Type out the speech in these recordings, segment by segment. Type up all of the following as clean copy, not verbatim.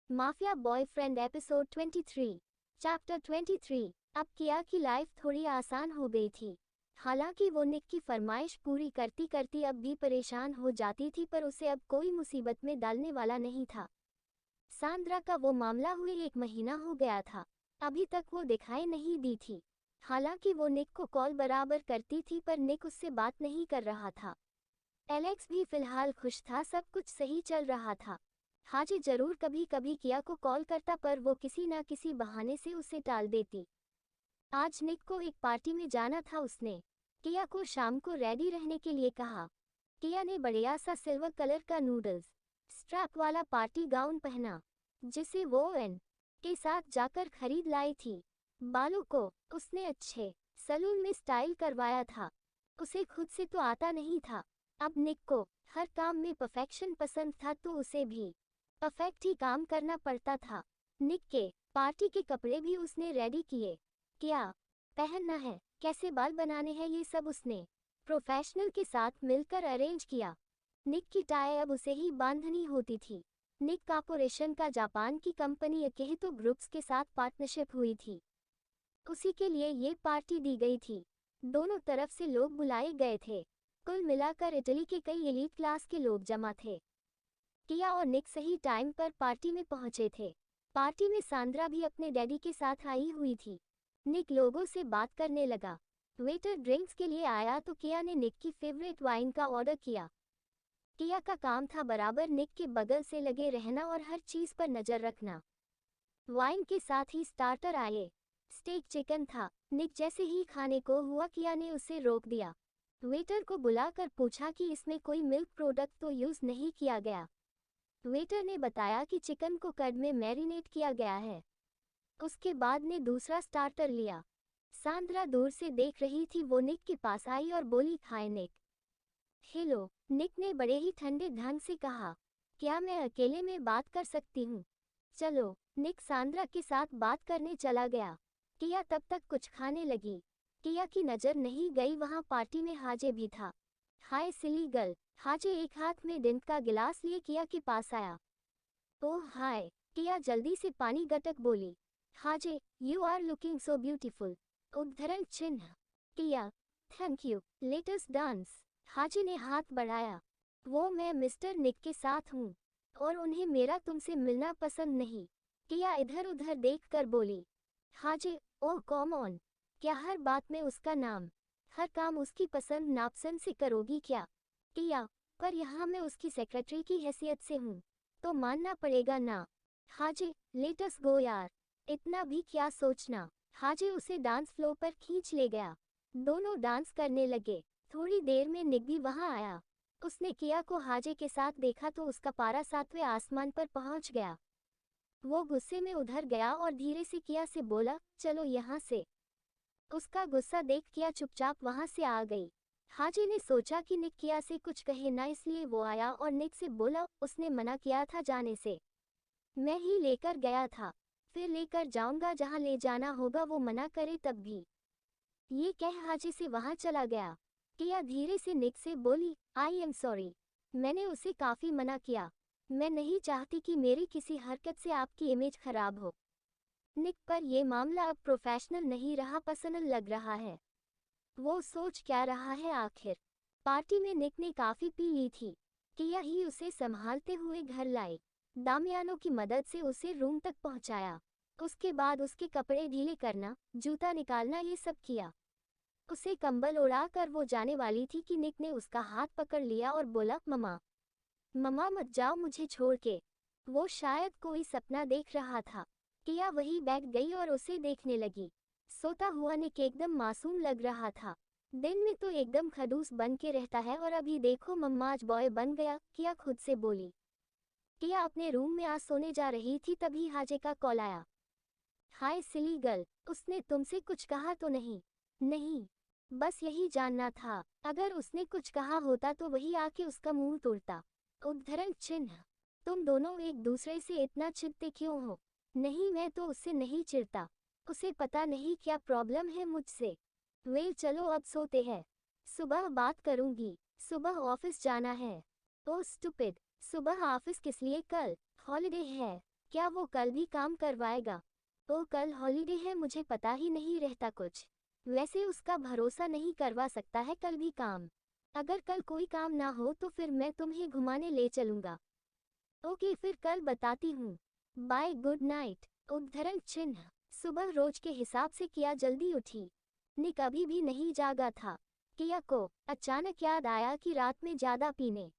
Mafia boyfriend episode 23 chapter 23। अब किया की लाइफ थोड़ी आसान हो गई थी। हालांकि वो निक की फरमाइश पूरी करती करती अब भी परेशान हो जाती थी, पर उसे अब कोई मुसीबत में डालने वाला नहीं था। सांद्रा का वो मामला हुए 1 महीना हो गया था। अभी तक वो दिखाई नहीं दी थी। हालांकि वो निक को कॉल बराबर करती थी, पर निक उससे बात नहीं कर रहा था। एलेक्स भी फिलहाल खुश था, सब कुछ सही चल रहा था। हाजी जरूर कभी कभी किया को कॉल करता, पर वो किसी ना किसी बहाने से उसे टाल देती। आज निक को एक पार्टी में जाना था। उसने किया को शाम को रेडी रहने के लिए कहा। किया ने बढ़िया सा सिल्वर कलर का नूडल्स स्ट्रैप वाला पार्टी गाउन पहना, जिसे वो एन के साथ जाकर खरीद लाई थी। बालों को उसने अच्छे सलून में स्टाइल करवाया था। उसे खुद से तो आता नहीं था। अब निक को हर काम में परफेक्शन पसंद था, तो उसे भी परफेक्ट ही काम करना पड़ता था। निक के पार्टी के कपड़े भी उसने रेडी किए। क्या पहनना है, कैसे बाल बनाने हैं, ये सब उसने प्रोफेशनल के साथ मिलकर अरेंज किया। निक की टाई अब उसे ही बांधनी होती थी। निक कॉर्पोरेशन का जापान की कंपनी अकेहितो ग्रुप्स के साथ पार्टनरशिप हुई थी। उसी के लिए ये पार्टी दी गई थी। दोनों तरफ से लोग बुलाए गए थे। कुल मिलाकर इटली के कई एलीट क्लास के लोग जमा थे। किया और निक सही टाइम पर पार्टी में पहुंचे थे। पार्टी में सांद्रा भी अपने डैडी के साथ आई हुई थी। निक लोगों से बात करने लगा। वेटर ड्रिंक्स के लिए आया तो किया ने निक की फेवरेट वाइन का ऑर्डर किया। किया का काम था बराबर निक के बगल से लगे रहना और हर चीज पर नजर रखना। वाइन के साथ ही स्टार्टर आए। स्टेक चिकन था। निक जैसे ही खाने को हुआ, किया ने उसे रोक दिया। वेटर को बुलाकर पूछा कि इसमें कोई मिल्क प्रोडक्ट तो यूज नहीं किया गया। वेटर ने बताया कि चिकन को कर्ड में मैरिनेट किया गया है। उसके बाद ने दूसरा स्टार्टर लिया। सांद्रा दूर से देख रही थी। वो निक के पास आई और बोली, खाए निक। हेलो, निक ने बड़े ही ठंडे ढंग से कहा। क्या मैं अकेले में बात कर सकती हूँ? चलो। निक सांद्रा के साथ बात करने चला गया। किया तब तक कुछ खाने लगी। किया की नजर नहीं गई, वहाँ पार्टी में हाजे भी था। हाय सिली गर्ल। हाजे एक हाथ में ड्रिंक का गिलास लिए किया के पास आया। ओह हाय। किया जल्दी से पानी गटक बोली। हाजे, you are looking so beautiful. उद्धरण चिन्ह। किया, thank you, let us dance. हाजे ने हाथ बढ़ाया। वो मैं मिस्टर निक के साथ हूँ और उन्हें मेरा तुमसे मिलना पसंद नहीं। किया इधर उधर देखकर बोली। हाजे, ओह कॉम ऑन। क्या हर बात में उसका नाम, हर काम उसकी पसंद नापसंद से करोगी क्या? किया, पर यहाँ मैं उसकी सेक्रेटरी की हैसियत से हूँ, तो मानना पड़ेगा ना। हाजे, लेट अस गो यार। इतना भी क्या सोचना। हाजे उसे डांस फ्लोर पर खींच ले गया। दोनों डांस करने लगे। थोड़ी देर में निक भी वहाँ आया। उसने किया को हाजे के साथ देखा तो उसका पारा 7वें आसमान पर पहुँच गया। वो गुस्से में उधर गया और धीरे से किया से बोला, चलो यहाँ से। उसका गुस्सा देख किया चुपचाप वहाँ से आ गई। हाजी ने सोचा कि निक किया से कुछ कहे ना, इसलिए वो आया और निक से बोला, उसने मना किया था जाने से। मैं ही लेकर गया था, फिर लेकर जाऊंगा जहाँ ले जाना होगा, वो मना करे तब भी। ये कह हाजी से वहाँ चला गया। किया धीरे से निक से बोली, आई एम सॉरी, मैंने उसे काफ़ी मना किया। मैं नहीं चाहती कि मेरी किसी हरकत से आपकी इमेज खराब हो। निक पर यह मामला अब प्रोफेशनल नहीं रहा, पर्सनल लग रहा है। वो सोच क्या रहा है आखिर। पार्टी में निक ने काफ़ी पी ली थी। किया ही उसे संभालते हुए घर लाए। दामियानो की मदद से उसे रूम तक पहुंचाया। उसके बाद उसके कपड़े ढीले करना, जूता निकालना, ये सब किया। उसे कंबल उड़ा कर वो जाने वाली थी कि निक ने उसका हाथ पकड़ लिया और बोला, ममा ममा मत जाओ मुझे छोड़ के। वो शायद कोई सपना देख रहा था। किया वही बैठ गई और उसे देखने लगी। सोता हुआ निक एकदम मासूम लग रहा था। दिन में तो एकदम खड़ूस बन के रहता है और अभी देखो मम्मा आज बॉय बन गया, किया खुद से बोली। किया अपने रूम में आज सोने जा रही थी, तभी हाजे का कॉल आया। हाय सिली गर्ल, उसने तुमसे कुछ कहा तो नहीं? नहीं, बस यही जानना था। अगर उसने कुछ कहा होता तो वही आके उसका मुंह तोड़ता। उद्धरण चिन्ह। तुम दोनों एक दूसरे से इतना चिढ़ते क्यों हो? नहीं, मैं तो उससे नहीं चिढ़ता। उसे पता नहीं क्या प्रॉब्लम है मुझसे। वेल चलो अब सोते हैं, सुबह बात करूंगी। सुबह ऑफिस जाना है। ओह स्टूपिड, सुबह ऑफिस किस लिए? कल हॉलिडे है। क्या वो कल भी काम करवाएगा? ओ कल हॉलीडे है, मुझे पता ही नहीं रहता कुछ। वैसे उसका भरोसा नहीं करवा सकता है कल भी काम। अगर कल कोई काम ना हो तो फिर मैं तुम्हें घुमाने ले चलूंगा। ओके फिर कल बताती हूँ। Bye good night. उद्धरण चिन्ह। सुबह रोज के हिसाब से किया जल्दी उठी। निक अभी भी नहीं जागा था। किया को अचानक याद आया कि रात में ज्यादा पीने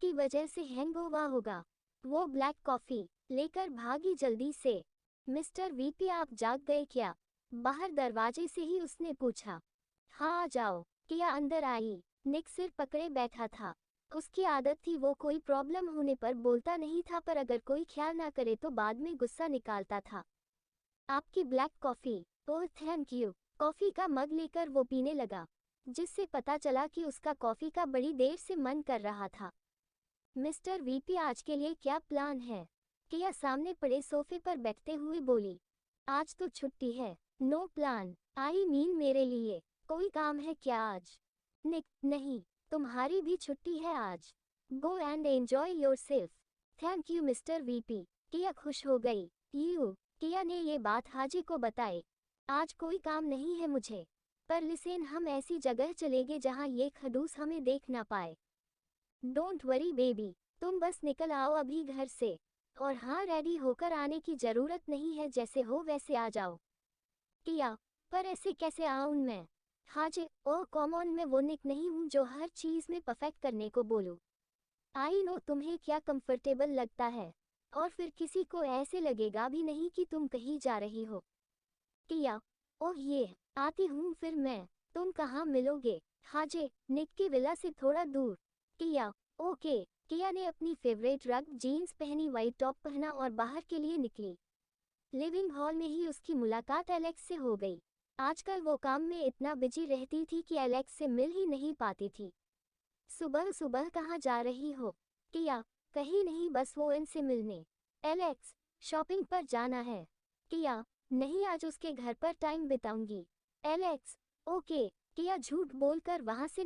की वजह से हैंगओवर होगा। वो ब्लैक कॉफी लेकर भागी जल्दी से। मिस्टर वीपी आप जाग गए क्या? बाहर दरवाजे से ही उसने पूछा। हाँ आ जाओ। किया अंदर आई। निक सिर पकड़े बैठा था। उसकी आदत थी वो कोई प्रॉब्लम होने पर बोलता नहीं था, पर अगर कोई ख्याल ना करे तो बाद में गुस्सा निकालता था। आपकी black coffee. Oh thank you. Coffee का मग लेकर वो पीने लगा, जिससे पता चला कि उसका कॉफी का बड़ी देर से मन कर रहा था। मिस्टर वीपी आज के लिए क्या प्लान है? किया सामने पड़े सोफे पर बैठते हुए बोली। आज तो छुट्टी है। No plan. आई मीन मेरे लिए कोई काम है क्या आज? निक नहीं, तुम्हारी भी छुट्टी है आज। Go and enjoy yourself. Thank you mister VP. किया खुश हो गई। किया ने ये बात हाजी को बताई। आज कोई काम नहीं है मुझे, पर लिसेन हम ऐसी जगह चलेंगे जहाँ ये खड़ूस हमें देख ना पाए। डोंट वरी बेबी, तुम बस निकल आओ अभी घर से। और हाँ रेडी होकर आने की जरूरत नहीं है, जैसे हो वैसे आ जाओ। किया पर ऐसे कैसे आऊं मैं? हाजे ओ कॉमन मैं वो निक नहीं हूँ जो हर चीज में परफेक्ट करने को बोलूं। आई नो तुम्हें क्या कंफर्टेबल लगता है, और फिर किसी को ऐसे लगेगा भी नहीं कि तुम कहीं जा रही हो। किया ओह ये आती हूँ फिर मैं। तुम कहाँ मिलोगे? हाजे निक की विला से थोड़ा दूर। किया ओके। किया ने अपनी फेवरेट रग जीन्स पहनी, वाइट टॉप पहना और बाहर के लिए निकली। लिविंग हॉल में ही उसकी मुलाकात एलेक्स से हो गई। आजकल वो काम में इतना बिजी रहती थी कि एलेक्स से मिल ही नहीं पाती थी। सुबह सुबह कहाँ जा रही हो? किया कहीं नहीं, बस वो इनसे मिलने। एलेक्स शॉपिंग पर जाना है। किया नहीं, आज उसके घर पर टाइम बिताऊंगी। Alex okay. किया झूठ बोलकर वहां से